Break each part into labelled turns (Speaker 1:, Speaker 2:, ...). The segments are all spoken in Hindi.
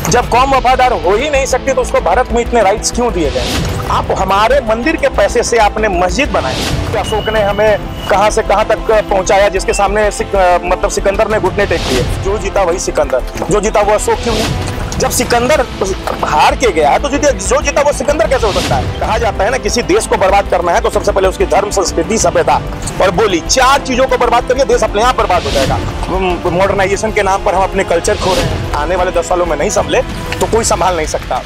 Speaker 1: जब कौम वफादार हो ही नहीं सकती तो उसको भारत में इतने राइट्स क्यों दिए गए? आप हमारे मंदिर के पैसे से आपने मस्जिद बनाई। अशोक ने हमें कहां से कहां तक पहुंचाया, जिसके सामने मतलब सिकंदर ने घुटने टेक दिए। जो जीता वही सिकंदर, जो जीता वो अशोक क्यों नहीं? जब सिकंदर हार के गया तो जो जीता वो सिकंदर कैसे हो सकता है? कहा जाता है ना, किसी देश को बर्बाद करना है तो सबसे पहले उसकी धर्म, संस्कृति, सभ्यता और बोली, चार चीजों को बर्बाद करिए, देश अपने आप बर्बाद हो जाएगा। मॉडर्नाइजेशन के नाम पर हम अपने कल्चर खो रहे हैं। आने वाले 10 सालों में नहीं संभले तो कोई संभाल नहीं सकता।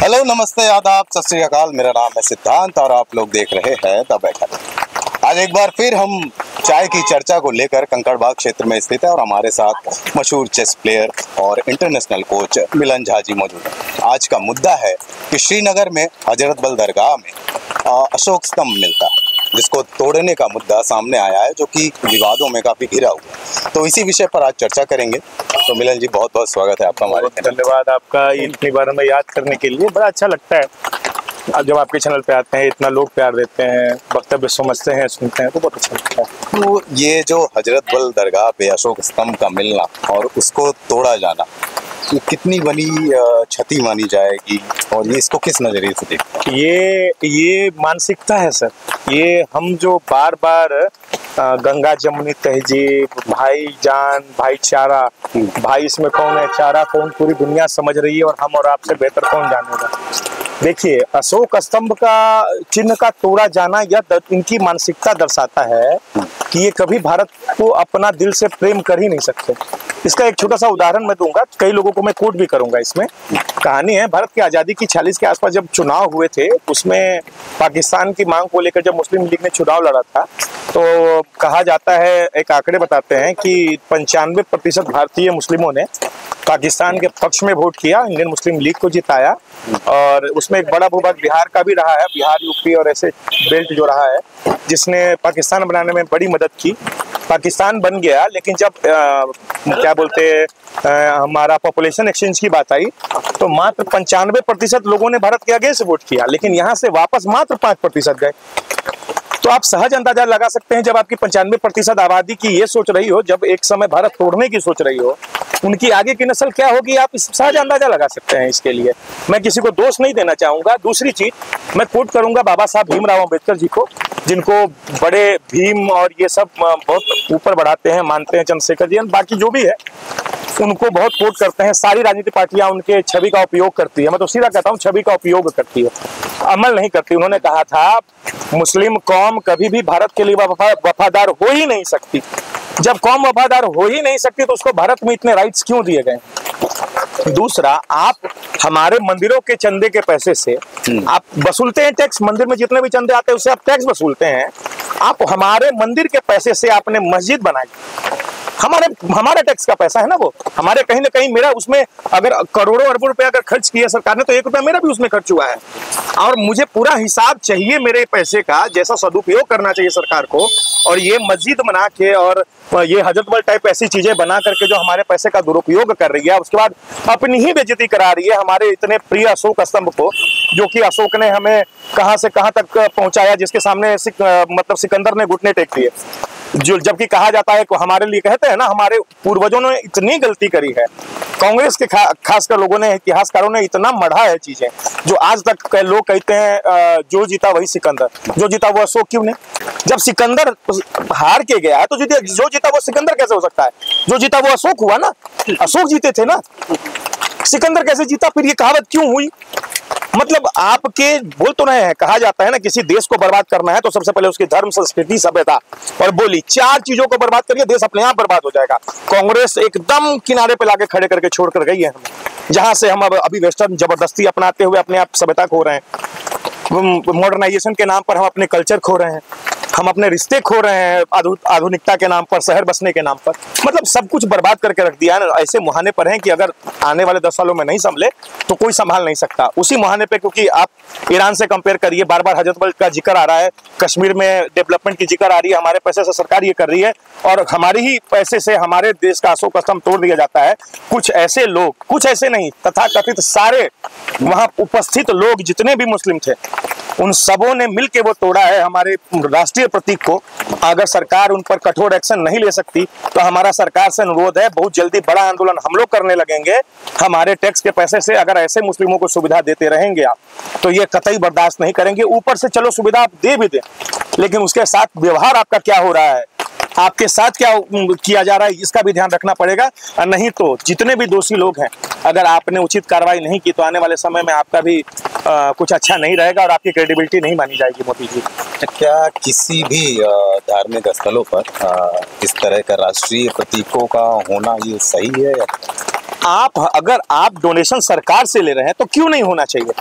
Speaker 2: हेलो, नमस्ते, आदाब, सत श्री अकाल। मेरा नाम है सिद्धांत और आप लोग देख रहे हैं द बैठक। आज एक बार फिर हम चाय की चर्चा को लेकर कंकड़बाग क्षेत्र में स्थित है और हमारे साथ मशहूर चेस प्लेयर और इंटरनेशनल कोच मिलन झा जी मौजूद है। आज का मुद्दा है कि श्रीनगर में हजरत बल दरगाह में अशोक स्तंभ मिलता है, जिसको तोड़ने का मुद्दा सामने आया है, जो कि विवादों में काफी घिरा हुआ है। तो इसी विषय पर आज चर्चा करेंगे। तो मिलन जी, बहुत बहुत स्वागत है आपका हमारे।
Speaker 1: धन्यवाद आपका इतनी बार हमें याद करने के लिए। बड़ा अच्छा लगता है जब आपके चैनल पे आते हैं, इतना लोग प्यार देते हैं, वक्तव्य समझते हैं, सुनते हैं, तो बहुत अच्छा लगता है।
Speaker 2: तो ये जो हजरत बल दरगाह पे अशोक स्तंभ का मिलना और उसको तोड़ा जाना, ये कितनी बड़ी क्षति मानी जाएगी और ये इसको किस नजरिए से देखते हैं?
Speaker 1: ये मानसिकता है सर। ये हम जो बार बार गंगा जमुनी तहजीब, भाईजान, भाईचारा, भाई इसमें कौन है, चारा कौन, पूरी दुनिया समझ रही है और हम और आपसे बेहतर कौन जानेगा। देखिए, अशोक स्तंभ का चिन्ह का तोड़ा जाना यह इनकी मानसिकता दर्शाता है कि ये कभी भारत को अपना दिल से प्रेम कर ही नहीं सकते। इसका एक छोटा सा उदाहरण मैं दूंगा, कई लोगों को मैं कोट भी करूंगा। इसमें कहानी है, भारत की आज़ादी की 46 के आसपास जब चुनाव हुए थे, उसमें पाकिस्तान की मांग को लेकर जब मुस्लिम लीग ने चुनाव लड़ा था, तो कहा जाता है, एक आंकड़े बताते हैं कि 95% भारतीय मुस्लिमों ने पाकिस्तान के पक्ष में वोट किया, इंडियन मुस्लिम लीग को जिताया। और उसमें एक बड़ा भूभाग बिहार का भी रहा है, बिहार, यूपी और ऐसे बेल्ट जो रहा है, जिसने पाकिस्तान बनाने में बड़ी मदद की। पाकिस्तान बन गया, लेकिन जब क्या बोलते हमारा पॉपुलेशन एक्सचेंज की बात आई तो मात्र 95% लोगों ने भारत के अगेंस्ट वोट किया, लेकिन यहाँ से वापस मात्र 5% गए। तो आप सहज अंदाजा लगा सकते हैं, जब आपकी 95% आबादी की ये सोच रही हो, जब एक समय भारत तोड़ने की सोच रही हो, उनकी आगे की नस्ल क्या होगी, आप सहज अंदाजा लगा सकते हैं। इसके लिए मैं किसी को दोष नहीं देना चाहूंगा। दूसरी चीज, मैं कोट करूंगा बाबा साहब भीमराव अम्बेडकर जी को, जिनको बड़े भीम और ये सब बहुत ऊपर बढ़ाते हैं, मानते हैं, चंद्रशेखर जी, बाकी जो भी है उनको बहुत कोट करते हैं। सारी राजनीतिक पार्टियां उनके छवि का उपयोग करती है। मैं तो सीधा कहता हूँ, छवि का उपयोग करती है, अमल नहीं करती। उन्होंने कहा था, मुस्लिम कौम कभी भी भारत के लिए वफादार हो ही नहीं सकती। जब कौम वफादार हो ही नहीं सकती तो उसको भारत में इतने राइट्स क्यों दिए गए? दूसरा, आप हमारे मंदिरों के चंदे के पैसे से आप वसूलते हैं टैक्स। मंदिर में जितने भी चंदे आते हैं उससे आप टैक्स वसूलते हैं। आप हमारे मंदिर के पैसे से आपने मस्जिद बनाई। हमारा टैक्स का पैसा है ना वो, हमारे कहीं ना कहीं मेरा उसमें अगर करोड़ों अरबों रुपए अगर खर्च किया सरकार ने, तो 1 रुपया मेरा भी उसमें खर्च हुआ है। और मुझे पूरा हिसाब चाहिए मेरे पैसे का, जैसा सदुपयोग करना चाहिए सरकार को। और ये मस्जिद बना के और ये हजरत बल टाइप ऐसी चीजें बना करके जो हमारे पैसे का दुरुपयोग कर रही है, उसके बाद अपनी ही बेइज्जती करा रही है हमारे इतने प्रिय अशोक स्तंभ को, जो कि अशोक ने हमें कहां से कहां तक पहुंचाया, जिसके सामने मतलब सिकंदर ने घुटने टेक दिए। जो जबकि कहा जाता है, हमारे लिए कहते हैं ना, हमारे पूर्वजों ने इतनी गलती करी है, कांग्रेस के खासकर लोगों ने, इतिहासकारों ने इतना मढ़ा है चीजें, जो आज तक लोग कहते हैं जो जीता वही सिकंदर, जो जीता वो अशोक क्यों नहीं? जब सिकंदर हार के गया तो जो जीता वो सिकंदर कैसे हो सकता है? जो जीता वो अशोक हुआ ना, अशोक जीते थे ना, सिकंदर कैसे जीता? फिर ये कहावत क्यों हुई? मतलब आपके बोल तो रहे हैं, कहा जाता है ना, किसी देश को बर्बाद करना है तो सबसे पहले उसकी धर्म, संस्कृति, सभ्यता और बोली, चार चीजों को बर्बाद करिए, देश अपने आप बर्बाद हो जाएगा। कांग्रेस एकदम किनारे पे लाके खड़े करके छोड़ कर गई है हमें, जहां से हम अब अभी वेस्टर्न जबरदस्ती अपनाते हुए अपने आप सभ्यता खो रहे हैं। मॉडर्नाइजेशन के नाम पर हम अपने कल्चर खो रहे हैं, हम अपने रिश्ते खो रहे हैं आधुनिकता के नाम पर, शहर बसने के नाम पर। मतलब सब कुछ बर्बाद करके रख दिया है। ऐसे मुहाने पर हैं कि अगर आने वाले 10 सालों में नहीं संभले तो कोई संभाल नहीं सकता। उसी मुहाने पे, क्योंकि आप ईरान से कंपेयर करिए, बार बार हजरत बल का जिक्र आ रहा है, कश्मीर में डेवलपमेंट की जिक्र आ रही है, हमारे पैसे से सरकार ये कर रही है और हमारे ही पैसे से हमारे देश का अशोक स्तंभ तोड़ दिया जाता है। कुछ ऐसे लोग, कुछ ऐसे नहीं, तथाकथित सारे वहां उपस्थित लोग जितने भी मुस्लिम थे, उन सबों ने मिलकर वो तोड़ा है हमारे राष्ट्रीय प्रतीक को। अगर सरकार उन पर कठोर एक्शन नहीं ले सकती तो हमारा सरकार से अनुरोध है, बहुत जल्दी बड़ा आंदोलन हम लोग करने लगेंगे। हमारे टैक्स के पैसे से अगर ऐसे मुस्लिमों को सुविधा देते रहेंगे आप, तो ये कतई बर्दाश्त नहीं करेंगे। ऊपर से चलो सुविधा आप दे भी दें, लेकिन उसके साथ व्यवहार आपका क्या हो रहा है, आपके साथ क्या किया जा रहा है, इसका भी ध्यान रखना पड़ेगा। नहीं तो जितने भी दोषी लोग हैं, अगर आपने उचित कार्रवाई नहीं की तो आने वाले समय में आपका भी कुछ अच्छा नहीं रहेगा और आपकी क्रेडिबिलिटी नहीं मानी जाएगी। मोदी जी,
Speaker 2: क्या किसी भी धार्मिक स्थलों पर इस तरह का राष्ट्रीय प्रतीकों का होना ये सही है?
Speaker 1: अगर आप डोनेशन सरकार से ले रहे हैं तो क्यों नहीं होना चाहिए?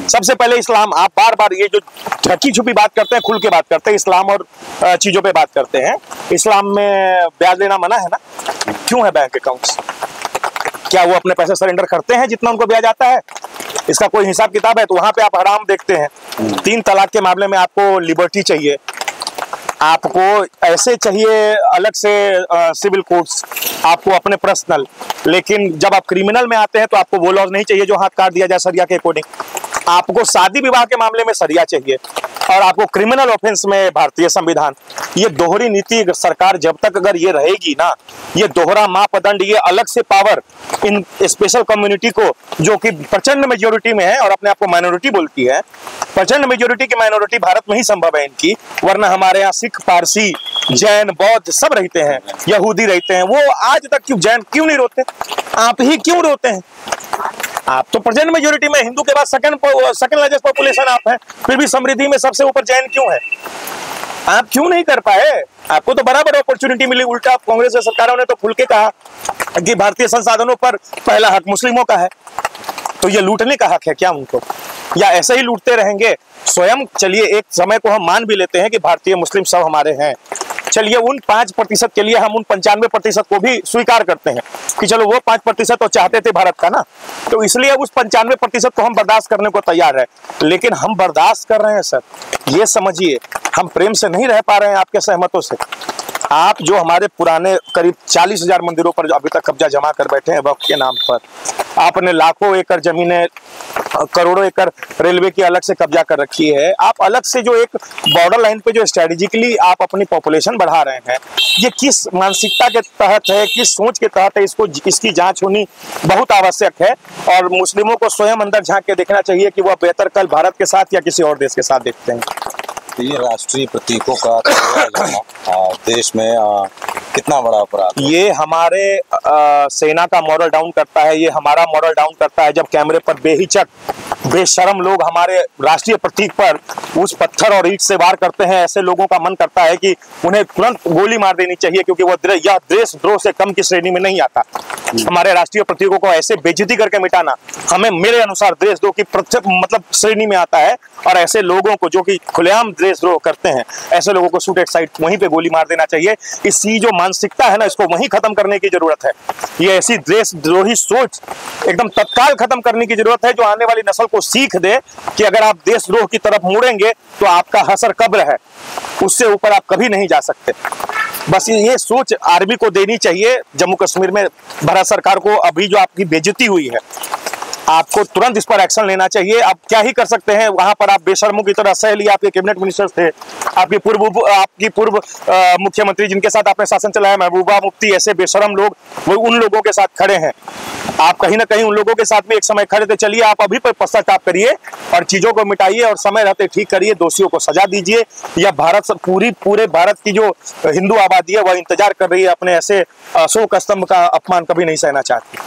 Speaker 1: सबसे पहले इस्लाम, आप बार बार ये जो ढकी छुपी बात करते हैं, खुल के बात करते हैं, इस्लाम और चीजों पे बात करते हैं। इस्लाम में ब्याज लेना मना है ना, क्यों है बैंक अकाउंट्स? क्या वो अपने पैसे सरेंडर करते हैं जितना उनको ब्याज आता है? इसका कोई हिसाब किताब है? तो वहां पे आप हराम देखते हैं। 3 तलाक के मामले में आपको लिबर्टी चाहिए, आपको ऐसे चाहिए अलग से सिविल कोर्ट्स, आपको अपने पर्सनल। लेकिन जब आप क्रिमिनल में आते हैं तो आपको वो लॉज नहीं चाहिए जो हाथ काट दिया जाए सरिया के अकॉर्डिंग। आपको शादी विवाह के मामले में सरिया चाहिए और आपको क्रिमिनल ऑफेंस में भारतीय संविधान। ये दोहरी नीति सरकार जब तक अगर ये रहेगी ना, ये दोहरा मापदंड, ये अलग से पावर इन स्पेशल कम्युनिटी को, जो कि प्रचंड मेजोरिटी में है और अपने आप को माइनॉरिटी बोलती है, प्रचंड मेजोरिटी की माइनॉरिटी भारत में ही संभव है इनकी, वरना हमारे यहाँ सिख, पारसी, जैन, बौद्ध सब रहते हैं, यहूदी रहते हैं। वो आज तक क्यों जैन क्यों नहीं रोते? आप ही क्यों रोते हैं? आप तो प्रेजेंट मेजोरिटी में, हिंदू के बाद सेकंड लार्जेस्ट पॉपुलेशन आप हैं, फिर भी समृद्धि में सबसे ऊपर जैन क्यों है? आप क्यों नहीं कर पाए? आपको तो बराबर अपॉर्चुनिटी मिली। उल्टा कांग्रेस सरकारों ने तो खुल के कहा कि भारतीय संसाधनों पर पहला हक मुस्लिमों का है। तो ये लूटने का हक है क्या उनको, या ऐसे ही लूटते रहेंगे? स्वयं चलिए एक समय को हम मान भी लेते हैं कि भारतीय मुस्लिम सब हमारे हैं, चलिए उन 5% के लिए हम उन 95% को भी स्वीकार करते हैं कि चलो वो 5% तो चाहते थे भारत का ना, तो इसलिए उस 95% को हम बर्दाश्त करने को तैयार है। लेकिन हम बर्दाश्त कर रहे हैं सर, ये समझिए, हम प्रेम से नहीं रह पा रहे हैं आपके सहमतों से। आप जो हमारे पुराने करीब 40,000 मंदिरों पर अभी तक कब्जा जमा कर बैठे हैं वक्फ के नाम पर, आपने लाखों एकड़ जमीनें, करोड़ों एकड़ रेलवे की अलग से कब्जा कर रखी है, आप अलग से जो एक बॉर्डर लाइन पे जो स्ट्रेटेजिकली आप अपनी पॉपुलेशन बढ़ा रहे हैं, ये किस मानसिकता के तहत है, किस सोच के तहत है, इसकी जांच होनी बहुत आवश्यक है। और मुस्लिमों को स्वयं अंदर झांक के देखना चाहिए कि वह बेहतर कल भारत के साथ या किसी और देश के साथ देखते हैं।
Speaker 2: ये राष्ट्रीय प्रतीकों का देश में कितना बड़ा अपराध?
Speaker 1: ये हमारे सेना का मॉरल डाउन करता है, ये हमारा मॉरल डाउन करता है। जब कैमरे पर बेहिचक बेशरम लोग हमारे राष्ट्रीय प्रतीक पर उस पत्थर और ईंट से वार करते हैं, ऐसे लोगों का मन करता है कि उन्हें तुरंत गोली मार देनी चाहिए, क्योंकि यह देशद्रोह से कम की श्रेणी में नहीं आता। हमारे राष्ट्रीय प्रतीकों को ऐसे बेइज्जती करके मिटाना हमें मेरे अनुसार देशद्रोह की मतलब श्रेणी में आता है। और ऐसे लोगों को जो कि खुलेआम देशद्रोह करते हैं, ऐसे लोगों को शूट एट साइट वहीं पे गोली मार देना चाहिए। इसी जो मानसिकता है ना, इसको वहीं खत्म करने की जरूरत है। ये ऐसी देशद्रोही सोच एकदम तत्काल खत्म करने की जरूरत है, जो आने वाली नस्ल को सीख दे कि अगर आप देशद्रोह की तरफ मुड़ेंगे तो आपका हसर कब्र है, उससे ऊपर आप कभी नहीं जा सकते। बस ये सोच आर्मी को देनी चाहिए। जम्मू कश्मीर में भारत सरकार को अभी जो आपकी बेइज्जती हुई है, आपको तुरंत इस पर एक्शन लेना चाहिए। आप क्या ही कर सकते हैं, वहां पर आप बेशर्मों की तरह सह लिए। आपके कैबिनेट मिनिस्टर्स थे, आपकी पूर्व मुख्यमंत्री जिनके साथ आपने शासन चलाया, महबूबा मुफ्ती, ऐसे बेशरम लोग, वो उन लोगों के साथ खड़े हैं। आप कहीं ना कहीं उन लोगों के साथ भी एक समय खड़े थे। चलिए आप अभी पर पश्चाताप करिए और चीजों को मिटाइए और समय रहते ठीक करिए, दोषियों को सजा दीजिए। या भारत पूरे भारत की जो हिंदू आबादी है वह इंतजार कर रही है, अपने ऐसे अशोक स्तंभ का अपमान कभी नहीं सहना चाहती।